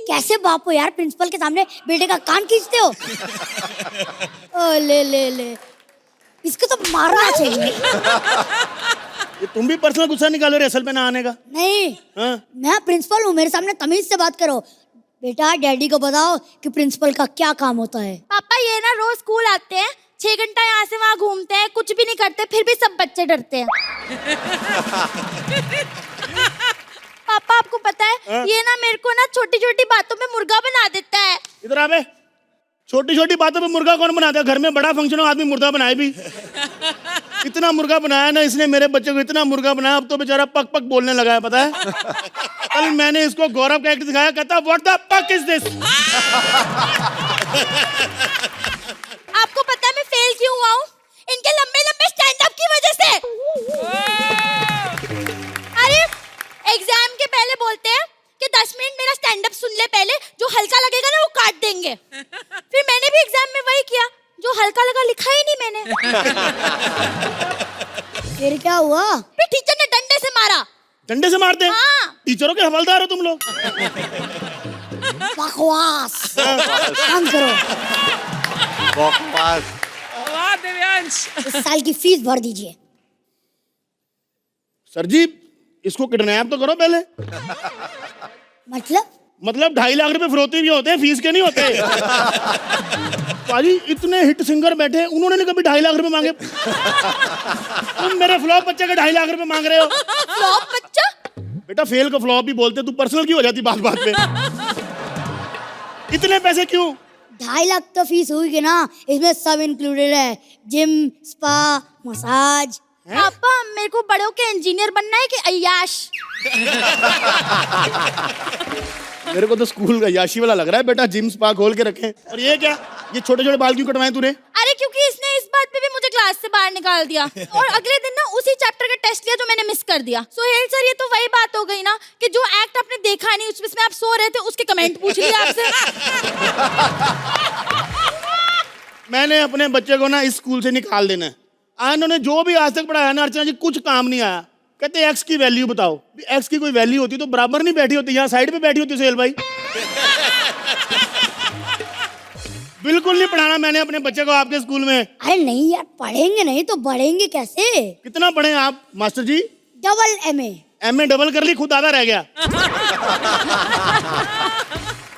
Speaker 2: कैसे बाप हो यार, प्रिंसिपल के सामने बेटे का कान खींचते हो? ओ ले इसको तो मारना चाहिए।
Speaker 8: ये तुम भी पर्सनल गुस्सा निकालो रेसल पे ना आने का।
Speaker 2: नहीं,
Speaker 8: हाँ?
Speaker 2: मैं प्रिंसिपल हूँ, मेरे सामने तमीज से बात करो। बेटा डैडी को बताओ कि प्रिंसिपल का क्या काम होता है। पापा ये ना रोज स्कूल आते हैं, 6 घंटा यहाँ से वहाँ घूमते हैं, कुछ भी नहीं करते, फिर भी सब बच्चे डरते हैं। पापा आपको पता है ये ना मेरे को ना छोटी छोटी बातों में मुर्गा बना देता है।
Speaker 8: इधर आ बे। छोटी छोटी बातों पे मुर्गा कौन बनाता है? घर में बड़ा फंक्शन हो आदमी मुर्गा बनाए भी। इतना मुर्गा बनाया ना इसने मेरे बच्चे को, इतना मुर्गा बनाया, अब तो बेचारा पक पक बोलने लगा है, पता है? कल मैंने इसको गौरव का एक्ट दिखाया, कहता व्हाट द पक इज दिस।
Speaker 2: आपको पता है मैं फेल क्यों हुआ हूँ? इनके लंबे लंबे स्टैंड अप की वजह से। अरे एग्जाम के पहले बोलते हैं कि 10 मिनट मेरा स्टैंड अप सुन ले पहले, जो हल्का लगेगा ना वो काट देंगे। फिर मैंने भी एग्जाम में वही किया, जो हल्का लगा लिखा ही नहीं मैंने। फिर क्या हुआ? फिर टीचर ने डंडे से मारा।
Speaker 8: डंडे से मारते हैं?
Speaker 2: हाँ।
Speaker 8: टीचरों के हवलदार हो तुम लोग।
Speaker 2: बकवास काम करो।
Speaker 5: बकवास।
Speaker 3: वाह दिव्यांश।
Speaker 2: इस साल की फीस भर दीजिए।
Speaker 8: सर जी इसको किडनैप तो करो पहले।
Speaker 2: मतलब
Speaker 8: 2.5 लाख रुपए फिरौती भी होते हैं, फीस के नहीं होते। पाजी इतने हिट सिंगर बैठे, उन्होंने नहीं कभी 2.5 लाख रुपए मांगे। तुम मेरे फ्लॉप बच्चे का 2.5 लाख रुपए मांग रहे हो।
Speaker 2: फ्लॉप बच्चा?
Speaker 8: बेटा फेल को फ्लॉप भी बोलते, तू पर्सनल क्यों हो जाती बात बात पे? इतने पैसे क्यों?
Speaker 2: 2.5 लाख तो फीस हुई ना, इसमें सब इंक्लूडेड है, जिम, स्पा, मसाज। पापा मेरे को बड़े होके इंजीनियर बनना है कि अय्याश?
Speaker 8: मेरे को तो स्कूल का याशी वाला लग रहा है बेटा, जिम स्पा खोल के रखे। और ये क्या, ये छोटे छोटे बाल क्यों कटवाए तूने?
Speaker 2: अरे क्योंकि इसने इस बात पे भी मुझे क्लास से बाहर निकाल दिया, और अगले दिन ना उसी चैप्टर का टेस्ट लिया जो मैंने मिस कर दिया। सोहेल सर ये तो वही बात हो गई ना कि जो एक्ट आपने देखा नहीं उसमें आप सो रहे थे, उसके कमेंट पूछ लिए आपसे।
Speaker 8: मैंने अपने बच्चे को ना इस स्कूल से निकाल देना है। इन्होंने जो भी आज तक पढ़ाया ना अर्चना जी, कुछ काम नहीं आया। कहते एक्स की वैल्यू बताओ। एक्स की कोई वैल्यू होती तो बराबर नहीं बैठी होती, यहाँ साइड पे बैठी होती सोहेल भाई। बिल्कुल नहीं पढ़ाना मैंने अपने बच्चे को आपके स्कूल में।
Speaker 2: अरे नहीं यार, पढ़ेंगे नहीं तो बढ़ेंगे कैसे?
Speaker 8: कितना पढ़े आप master ji?
Speaker 2: Double MA।
Speaker 8: MA double कर ली, खुद आधा रह गया।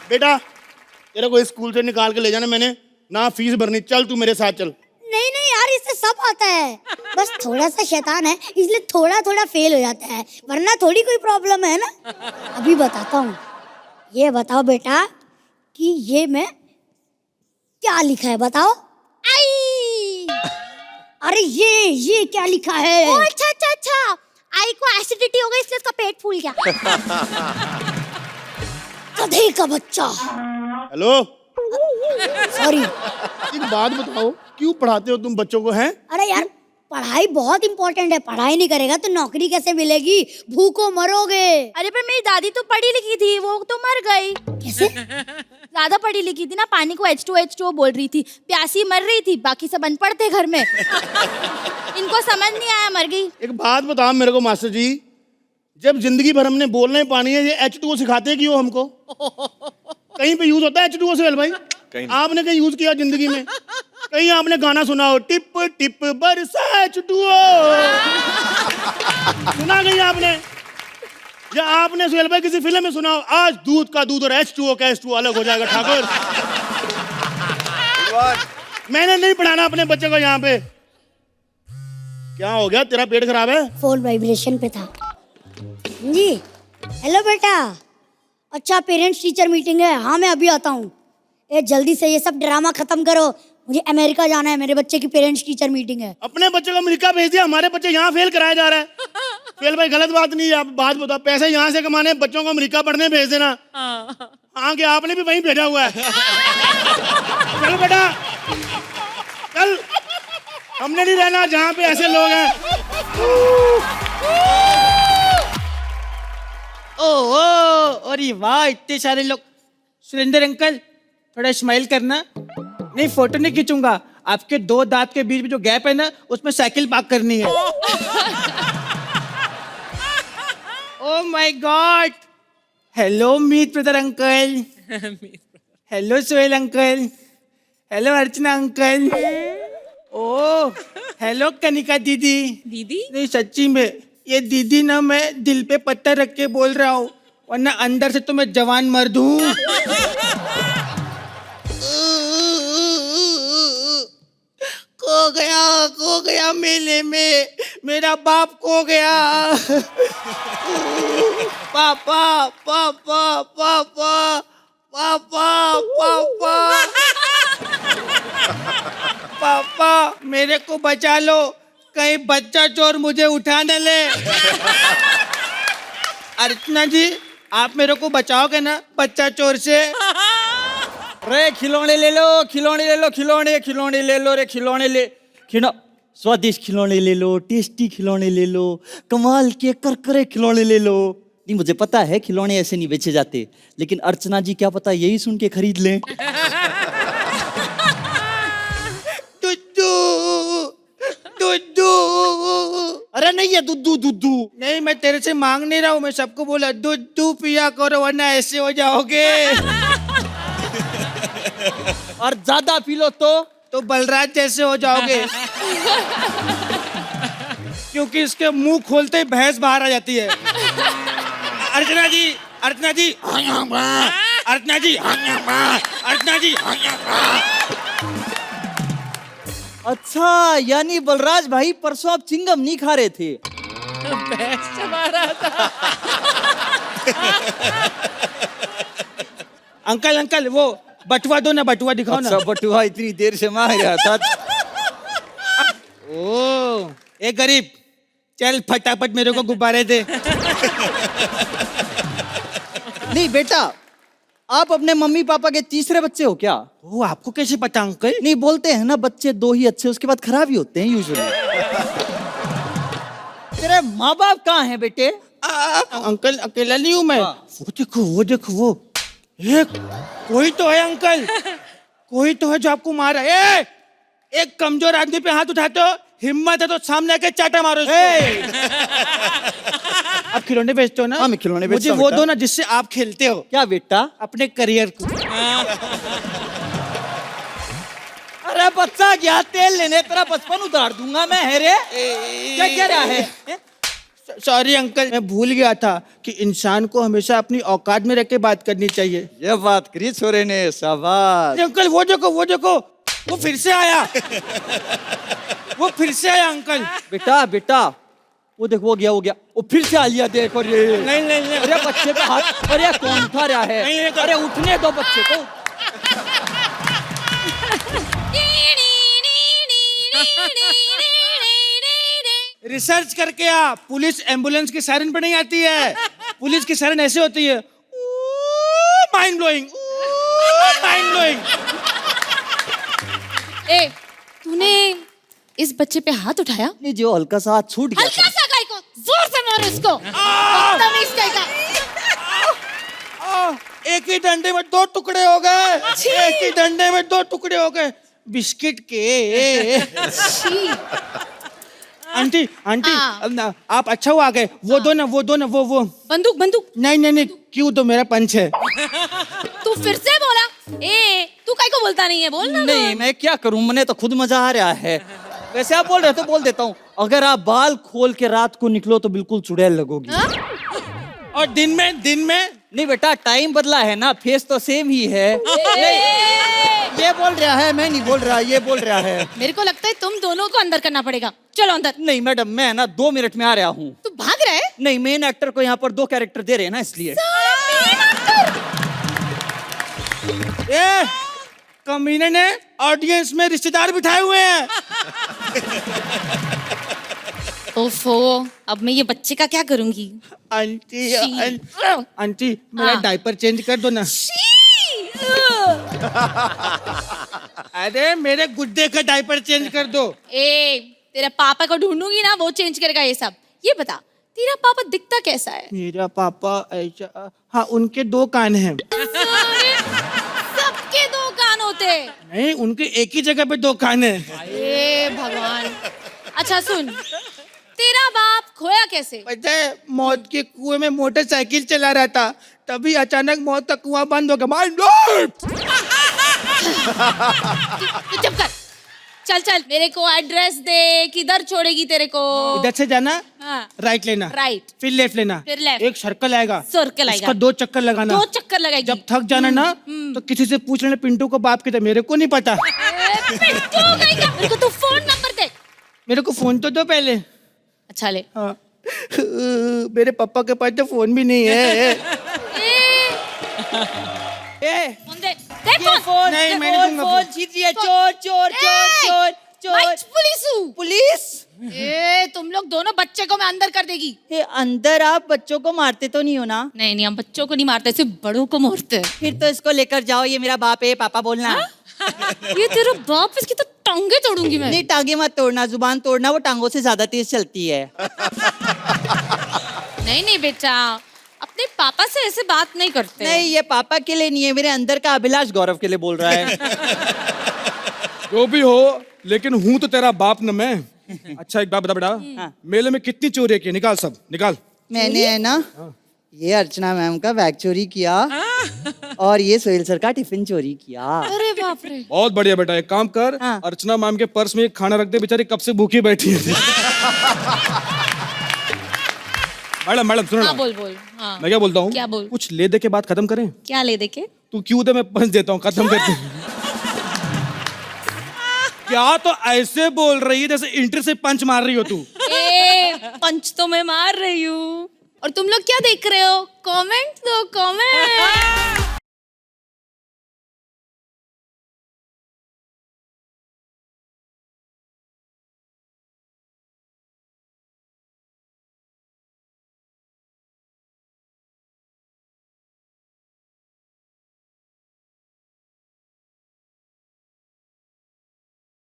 Speaker 8: बेटा तेरे को इस स्कूल से निकाल के ले जाना मैंने, ना फीस भरनी, चल तू मेरे साथ चल।
Speaker 2: नहीं नहीं यार, इससे सब आता है, बस थोड़ा सा शैतान है इसलिए थोड़ा थोड़ा फेल हो जाता है, वरना थोड़ी कोई प्रॉब्लम है ना। अभी बताता हूँ। ये बताओ बेटा कि ये मैं क्या लिखा है, बताओ। आई! अरे ये क्या लिखा है? ओ अच्छा अच्छा अच्छा, आई को एसिडिटी हो गई इसलिए इसका पेट फूल गया। गधे का बच्चा।
Speaker 8: Hello
Speaker 2: sorry.
Speaker 8: एक बात बताओ, क्यों पढ़ाते हो तुम बच्चों को? हैं?
Speaker 2: अरे यार पढ़ाई बहुत इंपॉर्टेंट है, पढ़ाई नहीं करेगा तो नौकरी कैसे मिलेगी, भूखों मरोगे। अरे पर मेरी दादी तो पढ़ी लिखी थी, वो तो मर गई। कैसे? ज्यादा पढ़ी लिखी थी ना, पानी को H2H2 बोल रही थी, प्यासी मर रही थी, बाकी सब अनपढ़ थे घर में। इनको समझ नहीं आया, मर गई। एक
Speaker 8: बात बताओ मेरे को मास्टर जी, जब जिंदगी भर हमने बोलना ही पानी है, ये H2O सिखाते क्यों हमको? कहीं पे यूज होता है H2O सोहेल भाई? आपने कहीं यूज किया जिंदगी में? कहीं आपने गाना सुना हो, टिप टिप बरसा H2O? सुना कहीं आपने? या आपने सोहेल भाई किसी फिल्म में सुना हो, आज दूध का दूध और H2O का H2O अलग हो जाएगा ठाकुर? मैंने नहीं पढ़ाना अपने बच्चे को यहाँ पे। क्या हो गया, तेरा पेट खराब है?
Speaker 2: फोन वाइब्रेशन पे था जी। हेलो बेटा, अच्छा पेरेंट्स टीचर मीटिंग है। हाँ मैं अभी आता हूँ। ए जल्दी से ये सब ड्रामा खत्म करो, मुझे अमेरिका जाना है, मेरे बच्चे की पेरेंट्स टीचर मीटिंग है।
Speaker 8: अपने बच्चे को अमेरिका भेज दिया, हमारे बच्चे यहाँ फेल कराया जा रहा है। फेल भाई गलत बात नहीं है, आप बात बताओ, पैसे यहाँ से कमाने, बच्चों को अमेरिका पढ़ने भेज देना। हाँ क्या आपने भी वहीं भेजा हुआ है? चल बेटा चल, हमने नहीं रहना जहाँ पे ऐसे लोग हैं।
Speaker 4: ओहो, अरे वाह इतने सारे लोग। सुरेंद्र अंकल थोड़ा स्माइल करना। नहीं फोटो नहीं खींचूंगा, आपके 2 दांत के बीच में जो गैप है ना, उसमें साइकिल पार्क करनी है। Oh my God. Hello Meet brother uncle. Hello Sohail uncle. Hello Archana uncle. Oh hello Kanika दीदी।
Speaker 3: दीदी?
Speaker 4: नहीं सच्ची में ये दीदी ना, मैं दिल पे पत्थर रख के बोल रहा हूँ, वरना अंदर से तो मैं जवान मर्द हूँ। खो गया मेले में, मेरा बाप खो गया। पापा पापा पापा पापा पापा। मेरे को बचा लो, कहीं बच्चा चोर मुझे उठा न ले। अर्चना जी, आप मेरे को बचाओगे ना बच्चा चोर से?
Speaker 10: रे खिलौने ले लो, खिलौने ले लो, खिलौने खिलौने ले लो रे, खिलौने ले स्वादिष्ट खिलौने ले लो, टेस्टी खिलौने ले लो, कमाल के करकरे खिलौने ले लो। नहीं, मुझे पता है खिलौने ऐसे नहीं बेचे जाते, लेकिन अर्चना जी क्या पता यही सुन के खरीद लें।
Speaker 4: दुद्दू,
Speaker 10: अरे नहीं, ये दुद्दू दुद्दू।
Speaker 4: नहीं, मैं तेरे से मांग नहीं रहा हूँ, मैं सबको बोला दुद्दू पिया करो वरना ऐसे हो जाओगे।
Speaker 10: और ज्यादा पी लो तो
Speaker 4: बलराज जैसे हो जाओगे। क्योंकि इसके मुंह खोलते ही भैंस बाहर आ जाती है। अर्चना जी, अर्चना जी, अर्चना जी, अर्चना जी।
Speaker 10: अच्छा, यानी बलराज भाई परसों आप चिंगम नहीं खा रहे थे?
Speaker 3: भैंस चबा रहा था।
Speaker 4: अंकल अंकल, वो बटुआ दो ना, बटुआ दिखाओ ना।
Speaker 10: अच्छा, बटुआ इतनी देर से मांग रहा था।
Speaker 4: ओ, एक गरीब, चल फटाफट मेरे को गुब्बारे दे।
Speaker 10: नहीं बेटा, आप अपने मम्मी पापा के तीसरे बच्चे हो क्या?
Speaker 4: वो आपको कैसे पता अंकल?
Speaker 10: नहीं, बोलते हैं ना बच्चे दो ही अच्छे, उसके बाद खराब ही होते हैं यूजुअली। तेरे माँ बाप कहाँ हैं बेटे?
Speaker 4: अंकल अकेला नहीं हूँ मैं। वो देखो, वो देखो, वो एक कोई तो है अंकल, कोई तो है जो आपको मारा। एक कमजोर आदमी पे हाथ उठाते हो, हिम्मत है तो सामने आके चाटा मारो उसको। आप खिलौने बेचते हो ना?
Speaker 10: हाँ, मैं खिलौने बेचता हूँ
Speaker 4: मुझे वो
Speaker 10: बेटा।
Speaker 4: दो ना जिससे आप खेलते हो।
Speaker 10: क्या बेटा?
Speaker 4: अपने करियर को।
Speaker 10: अरे बच्चा गया तेल लेने, तेरा बचपन उतार दूंगा मैं। है रे, क्या कह रहा है?
Speaker 4: सॉरी अंकल, मैं भूल गया था कि इंसान को हमेशा अपनी औकात में रख के बात करनी चाहिए।
Speaker 10: ये बात करी छोरे ने, शाबाश।
Speaker 4: अंकल वो देखो, वो देखो, वो फिर से आया। वो फिर से आया अंकल।
Speaker 10: बेटा बेटा, वो देखो, वो गया, वो गया, वो फिर से आ लिया। देखो रे।
Speaker 4: नहीं नहीं नहीं।
Speaker 10: अरे बच्चे का हाथ, अरे कौन उठा रहा है?
Speaker 4: नहीं, तो...
Speaker 10: अरे उठने दो बच्चे को।
Speaker 4: रिसर्च करके आ, पुलिस एम्बुलेंस की सायरन पे नहीं आती है। पुलिस की सायरन ऐसे होती है, माइंड ब्लोइंग, माइंड ब्लोइंग।
Speaker 3: ए, तूने इस बच्चे पे हाथ उठाया?
Speaker 10: नहीं, जो हल्का सा हाथ छूट गया
Speaker 3: हल्का सा गाय को जोर से मारो इसको। बदतमीज कहेगा।
Speaker 4: एक ही डंडे में दो टुकड़े हो गए, एक ही डंडे में दो टुकड़े हो गए बिस्किट के। आंटी आंटी, आप अच्छा हुआ आ गए। वो दो ना, वो दो ना, वो
Speaker 3: बंदूक बंदूक।
Speaker 4: नहीं नहीं नहीं, क्यों दो, मेरा पंच है।
Speaker 3: तू फिर से बोला? ए, तू काहे को बोलता नहीं है? बोल ना।
Speaker 10: नहीं, मैं क्या करूं, मैंने तो खुद मजा आ रहा है। वैसे आप बोल रहे तो बोल देता हूँ, अगर आप बाल खोल के रात को निकलो तो बिल्कुल चुड़ैल लगोगी।
Speaker 4: और दिन में? दिन में
Speaker 10: नहीं बेटा, टाइम बदला है ना, फेस तो सेम ही है। ये बोल रहा है, मैं नहीं बोल रहा, ये बोल रहा है।
Speaker 3: मेरे को लगता है तुम दोनों को अंदर करना पड़ेगा। चलो अंदर।
Speaker 10: नहीं मैडम, मैं ना 2 मिनट में आ रहा हूँ।
Speaker 3: तू भाग रहा है?
Speaker 10: नहीं, मेन एक्टर को यहाँ पर 2 कैरेक्टर दे रहे हैं ना, इसलिए।
Speaker 4: ए, कमीने ने ऑडियंस में रिश्तेदार बिठाए हुए हैं।
Speaker 3: ओफो, अब मैं ये बच्चे का क्या करूंगी?
Speaker 4: आंटी आंटी, मेरा डायपर चेंज कर दो ना। अरे मेरे गुड्डे का डायपर चेंज कर दो।
Speaker 3: ए, तेरे पापा को ढूंढूंगी ना, वो चेंज करेगा ये सब। ये बता, तेरा पापा दिखता कैसा है?
Speaker 4: मेरा पापा ऐसा, हाँ, उनके 2 कान हैं।
Speaker 3: सबके 2 कान होते?
Speaker 4: नहीं, उनके एक ही जगह पे 2 कान हैं।
Speaker 3: ए भगवान। अच्छा सुन, तेरा बाप खोया कैसे?
Speaker 4: पता है, मौत के कुएं में मोटरसाइकिल चला रहा था, तभी अचानक मौत का कुआं बंद हो गया। माइंड
Speaker 3: चुप कर। चल चल, मेरे को एड्रेस दे, किधर छोड़ेगी तेरे को?
Speaker 4: इधर से जाना,
Speaker 3: हाँ।
Speaker 4: राइट लेना,
Speaker 3: राइट,
Speaker 4: फिर लेफ्ट लेना,
Speaker 3: फिर लेफ्ट।
Speaker 4: एक सर्कल आएगा,
Speaker 3: सर्कल आएगा,
Speaker 4: उसका 2 चक्कर लगाना।
Speaker 3: 2 चक्कर लगाएगी।
Speaker 4: जब थक जाना ना, तो किसी से पूछ लेना पिंटू को बाप किधर, मेरे को नहीं पता।
Speaker 3: पिंटू कहेगा। मेरे को तू फोन नंबर दे।
Speaker 4: मेरे को फोन तो दो पहले।
Speaker 3: अच्छा ले।
Speaker 4: हाँ। मेरे पापा के पास तो फोन भी नहीं है।
Speaker 3: फोन दे। दे फोन।
Speaker 4: नहीं, मैं नहीं दूंगा फोन।
Speaker 10: चोर चोर चोर चोर
Speaker 3: मैं पुलिस हूँ।
Speaker 10: पुलिस?
Speaker 3: ए तुम लोग दोनों बच्चे को मैं अंदर कर देगी।
Speaker 10: ये अंदर आप बच्चों को मारते तो नहीं हो ना?
Speaker 3: नहीं नहीं हम बच्चों को नहीं मारते, सिर्फ बड़ों को मारते हैं।
Speaker 10: फिर तो इसको लेकर जाओ, ये मेरा बाप है, पापा बोलना।
Speaker 3: ये तेरा बाप, इसकी तो टांगे तोड़ूंगी मैं।
Speaker 10: नहीं, टांगे मत तोड़ना, जुबान तोड़ना, वो टांगों से ज्यादा तेज चलती है।
Speaker 3: नहीं नहीं बेटा, अपने पापा से ऐसे बात नहीं करते।
Speaker 10: नहीं, ये पापा के लिए नहीं है, मेरे अंदर का अभिलाष गौरव के लिए बोल रहा है।
Speaker 11: जो भी हो, लेकिन हूं तो तेरा बाप न मैं। अच्छा एक बात बता बेटा, मेले में कितनी चोरी की? निकाल सब निकाल।
Speaker 10: मैंने है ना ये अर्चना मैम का बैग चोरी किया और ये सोहेल सर का टिफिन चोरी किया।
Speaker 3: अरे बाप रे।
Speaker 11: बहुत बढ़िया बेटा, एक काम कर,
Speaker 10: हाँ।
Speaker 11: अर्चना मैम के पर्स में एक खाना रख दे, बेचारी कब से भूखी बैठी है। मैडम मैडम सुनो
Speaker 3: हाँ
Speaker 11: ना,
Speaker 3: बोल बोल। हाँ
Speaker 11: मैं क्या बोलता हूँ,
Speaker 3: क्या बोल?
Speaker 11: कुछ ले दे के बात खत्म करें।
Speaker 3: क्या ले दे के?
Speaker 11: तू क्यों दे, मैं पंच देता हूँ, खत्म करते हैं। क्या तो ऐसे बोल रही है जैसे इंटर से पंच मार रही हो तू।
Speaker 3: ए, पंच तो मैं मार रही हूँ। और तुम लोग क्या देख रहे हो? कमेंट दो, कमेंट।